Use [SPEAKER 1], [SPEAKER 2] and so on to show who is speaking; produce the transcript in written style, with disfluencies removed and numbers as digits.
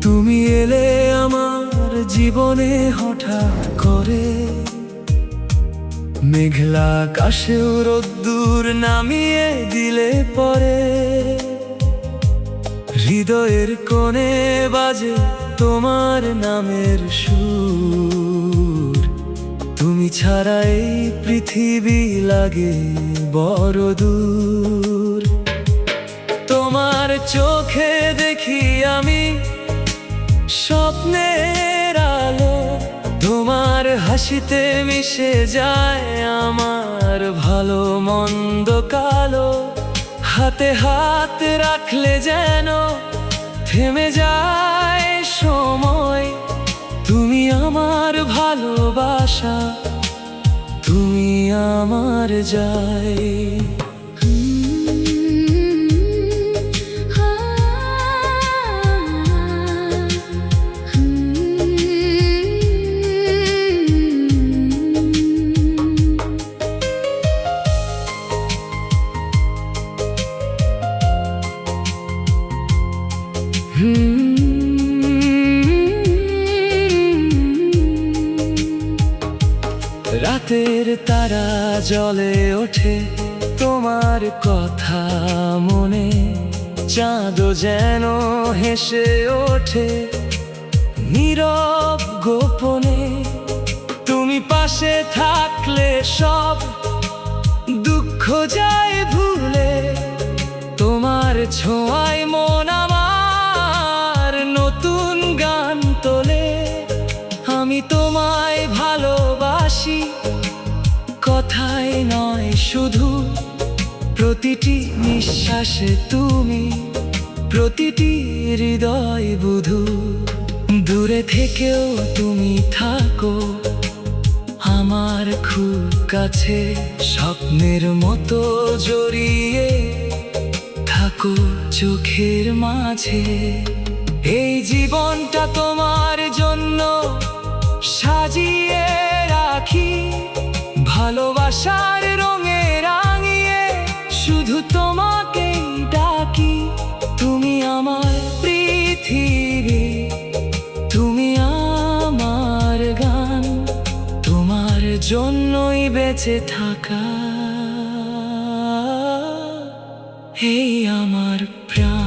[SPEAKER 1] তুমি এলে আমার জীবনে হঠাৎ করে, মেঘলা আকাশেও রোদ্দুর নামিয়ে দিলে পরে। হৃদয়ের কোণে বাজে তোমার নামের সুর, তুমি ছাড়া এই পৃথিবী লাগে বড় দূর। তোমার চোখে দেখি আমি স্বপ্নের আলো, তোমার হাসিতে মিশে যায় আমার ভালো মন্দ কালো। হাতে হাত রাখলে যেন থেমে যায় সময়, তুমি আমার ভালোবাসা, তুমি আমার যাই। রাতের তারা জ্বলে ওঠে তোমার কথা মনে, চাঁদও যেন হেসে ওঠে নীরব গোপনে। তুমি পাশে থাকলে সব দুঃখ যায় ভুলে, তোমার ছোঁয়ায় মন আমার নতুন গান তোলে। আমি তোমায় ভালোবাসি, কথায় নয় শুধু, প্রতিটি নিঃশ্বাসে তুমি, প্রতিটি হৃদয় বুধু। দূরে থেকেও তুমি থাকো আমার খুব কাছে, স্বপ্নের মতো জড়িয়ে থাকো চোখের মাঝে। এই জীবনটা তোমার জন্য সাজিয়ে রাখি, ভালোবাসার রঙে রাঙিয়ে শুধু তোমাকেই ডাকি। তুমি আমার পৃথিবী, তুমি আমার গান, তোমার জন্যই বেঁচে থাকা এই আমার প্রাণ।